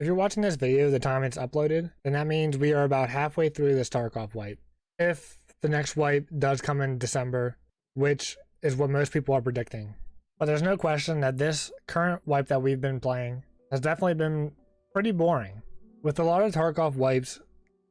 If you're watching this video the time it's uploaded, then that means we are about halfway through this Tarkov wipe. If the next wipe does come in December, which is what most people are predicting. But there's no question that this current wipe that we've been playing has definitely been pretty boring. With a lot of Tarkov wipes,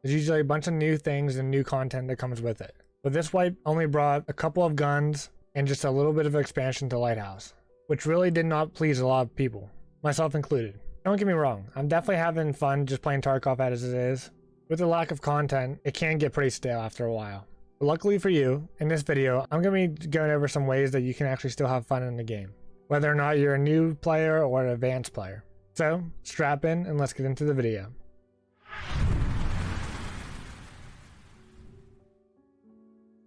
there's usually a bunch of new things and new content that comes with it. But this wipe only brought a couple of guns and just a little bit of expansion to Lighthouse, which really did not please a lot of people, myself included. Don't get me wrong, I'm definitely having fun just playing Tarkov as it is. With the lack of content, it can get pretty stale after a while. But luckily for you, in this video, I'm going to be going over some ways that you can actually still have fun in the game, whether or not you're a new player or an advanced player. So, strap in and let's get into the video.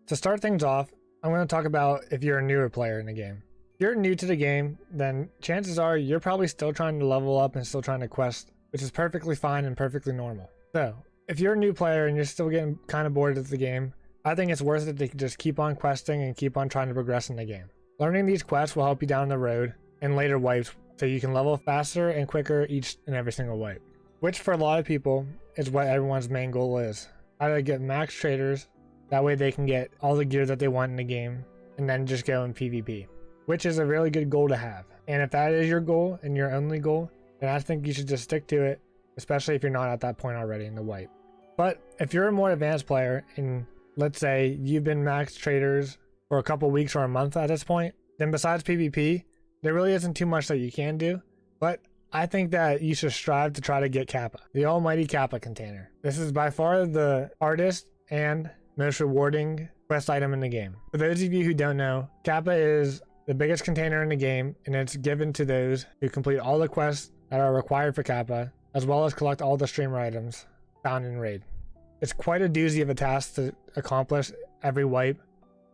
To start things off, I'm going to talk about if you're a newer player in the game. If you're new to the game, then chances are you're probably still trying to level up and still trying to quest, which is perfectly fine and perfectly normal. So, if you're a new player and you're still getting kind of bored of the game, I think it's worth it to just keep on questing and keep on trying to progress in the game. Learning these quests will help you down the road in later wipes so you can level faster and quicker each and every single wipe. Which for a lot of people is what everyone's main goal is. How to get max traders, that way they can get all the gear that they want in the game and then just go in PvP. Which is a really good goal to have. And if that is your goal and your only goal, then I think you should just stick to it, especially if you're not at that point already in the wipe. But if you're a more advanced player and let's say you've been max traders for a couple weeks or a month at this point, then besides PvP, there really isn't too much that you can do. But I think that you should strive to try to get Kappa, the almighty Kappa container. This is by far the hardest and most rewarding quest item in the game. For those of you who don't know, Kappa is the biggest container in the game, and it's given to those who complete all the quests that are required for Kappa, as well as collect all the streamer items found in raid. It's quite a doozy of a task to accomplish every wipe,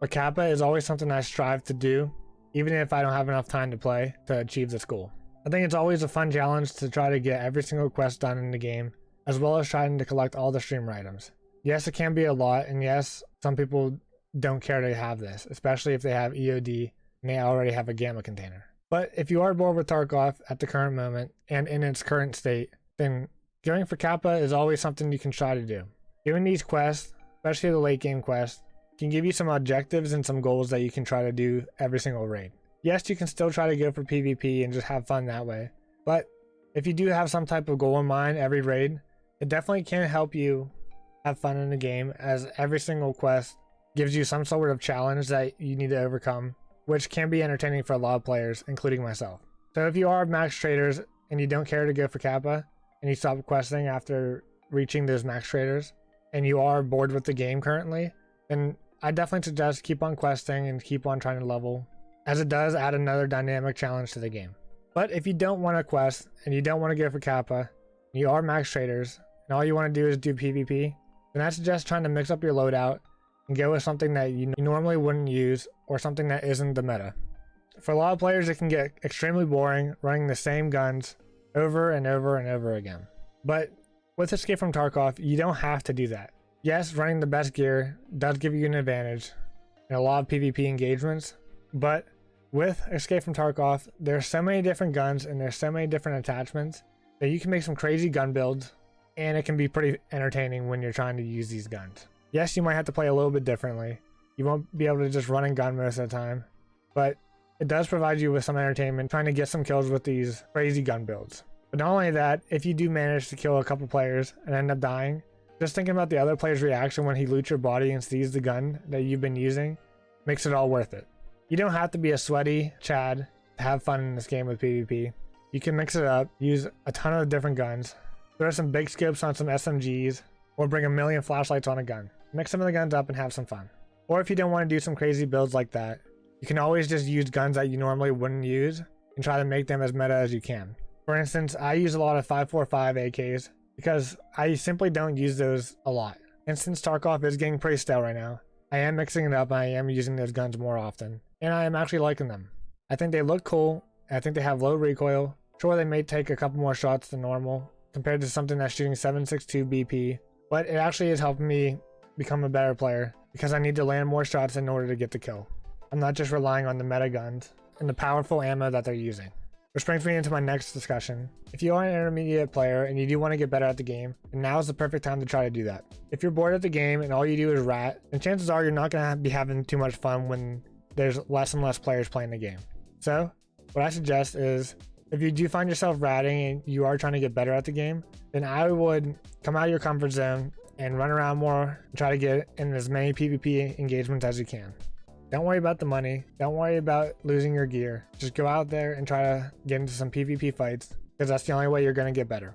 but Kappa is always something I strive to do, even if I don't have enough time to play to achieve this goal. I think it's always a fun challenge to try to get every single quest done in the game, as well as trying to collect all the streamer items. Yes, it can be a lot, and yes, some people don't care to have this, especially if they have EOD and they already have a Gamma container. But if you are bored with Tarkov at the current moment and in its current state, then going for Kappa is always something you can try to do. Doing these quests, especially the late game quests, can give you some objectives and some goals that you can try to do every single raid. Yes, you can still try to go for PvP and just have fun that way, but if you do have some type of goal in mind every raid, it definitely can help you have fun in the game, as every single quest gives you some sort of challenge that you need to overcome, which can be entertaining for a lot of players, including myself. So if you are max traders and you don't care to go for Kappa, and you stop questing after reaching those max traders, and you are bored with the game currently, then I definitely suggest keep on questing and keep on trying to level, as it does add another dynamic challenge to the game. But if you don't want to quest, and you don't want to go for Kappa, and you are max traders, and all you want to do is do PvP, then I suggest trying to mix up your loadout and go with something that you normally wouldn't use, or something that isn't the meta. For a lot of players, it can get extremely boring running the same guns over and over and over again. But with Escape from Tarkov, you don't have to do that. Yes, running the best gear does give you an advantage in a lot of PvP engagements, but with Escape from Tarkov, there's so many different guns and there's so many different attachments that you can make some crazy gun builds, and it can be pretty entertaining when you're trying to use these guns. Yes, you might have to play a little bit differently. You won't be able to just run and gun most of the time, but it does provide you with some entertainment trying to get some kills with these crazy gun builds. But not only that, if you do manage to kill a couple players and end up dying, just thinking about the other player's reaction when he loots your body and sees the gun that you've been using makes it all worth it. You don't have to be a sweaty Chad to have fun in this game with PvP. You can mix it up, use a ton of different guns, throw some big scopes on some SMGs, or bring a million flashlights on a gun. Mix some of the guns up and have some fun. Or if you don't want to do some crazy builds like that, you can always just use guns that you normally wouldn't use and try to make them as meta as you can. For instance, I use a lot of 5.45 AKs because I simply don't use those a lot. And since Tarkov is getting pretty stale right now, I am mixing it up and I am using those guns more often. And I am actually liking them. I think they look cool, and I think they have low recoil. Sure, they may take a couple more shots than normal compared to something that's shooting 7.62 BP, but it actually is helping me become a better player because I need to land more shots in order to get the kill. I'm not just relying on the meta guns and the powerful ammo that they're using. Which brings me into my next discussion. If you are an intermediate player and you do want to get better at the game, then now is the perfect time to try to do that. If you're bored at the game and all you do is rat, then chances are you're not going to be having too much fun when there's less and less players playing the game. So what I suggest is, if you do find yourself ratting and you are trying to get better at the game, then I would come out of your comfort zone and run around more and try to get in as many PvP engagements as you can. Don't worry about the money. Don't worry about losing your gear. Just go out there and try to get into some PvP fights, because that's the only way you're going to get better.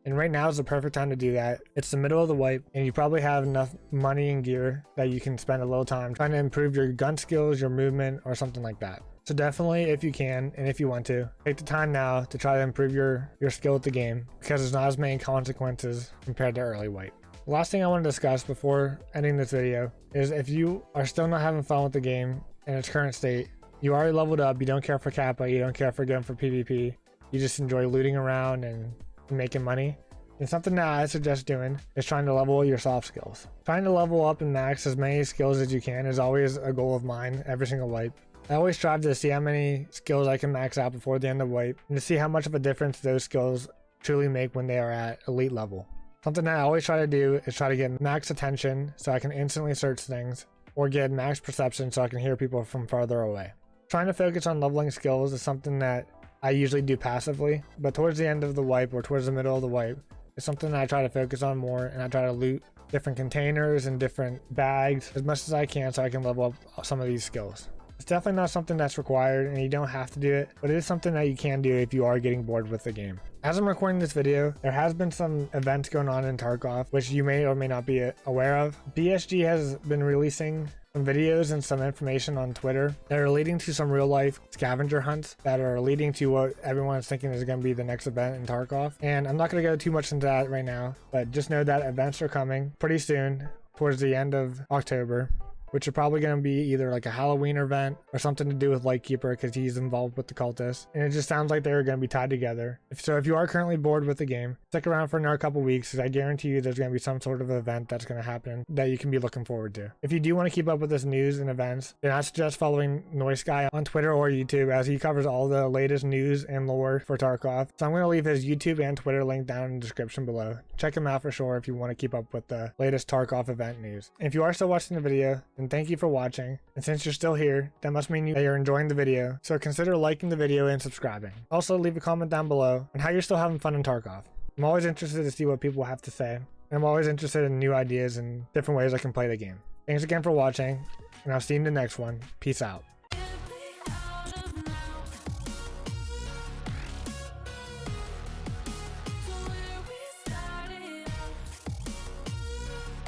And right now is the perfect time to do that. It's the middle of the wipe, and you probably have enough money and gear that you can spend a little time trying to improve your gun skills, your movement, or something like that. So definitely, if you can and if you want to, take the time now to try to improve your skill at the game, because there's not as many consequences compared to early wipe. The last thing I want to discuss before ending this video is, if you are still not having fun with the game in its current state, you already leveled up, you don't care for Kappa, you don't care for going for PvP, you just enjoy looting around and making money, and something that I suggest doing is trying to level your soft skills. Trying to level up and max as many skills as you can is always a goal of mine every single wipe. I always strive to see how many skills I can max out before the end of wipe, and to see how much of a difference those skills truly make when they are at elite level. Something that I always try to do is try to get max attention so I can instantly search things, or get max perception so I can hear people from farther away. Trying to focus on leveling skills is something that I usually do passively, but towards the end of the wipe or towards the middle of the wipe, it's something that I try to focus on more, and I try to loot different containers and different bags as much as I can so I can level up some of these skills. It's definitely not something that's required, and you don't have to do it, but it is something that you can do if you are getting bored with the game. As I'm recording this video, there has been some events going on in Tarkov, which you may or may not be aware of. BSG has been releasing some videos and some information on Twitter that are leading to some real life scavenger hunts that are leading to what everyone is thinking is going to be the next event in Tarkov. And I'm not going to go too much into that right now, but just know that events are coming pretty soon towards the end of October, which are probably going to be either like a Halloween event or something to do with Lightkeeper, because he's involved with the cultists, and it just sounds like they're going to be tied together. So if you are currently bored with the game, stick around for another couple weeks, because I guarantee you there's going to be some sort of event that's going to happen that you can be looking forward to. If you do want to keep up with this news and events, then I suggest following Noice Guy on Twitter or YouTube, as he covers all the latest news and lore for Tarkov. So I'm going to leave his YouTube and Twitter link down in the description below. Check him out for sure if you want to keep up with the latest Tarkov event news. And if you are still watching the video, then thank you for watching, and since you're still here, that must mean that you're enjoying the video, so consider liking the video and subscribing. Also, leave a comment down below on how you're still having fun in Tarkov. I'm always interested to see what people have to say, and I'm always interested in new ideas and different ways I can play the game. Thanks again for watching, and I'll see you in the next one. Peace out.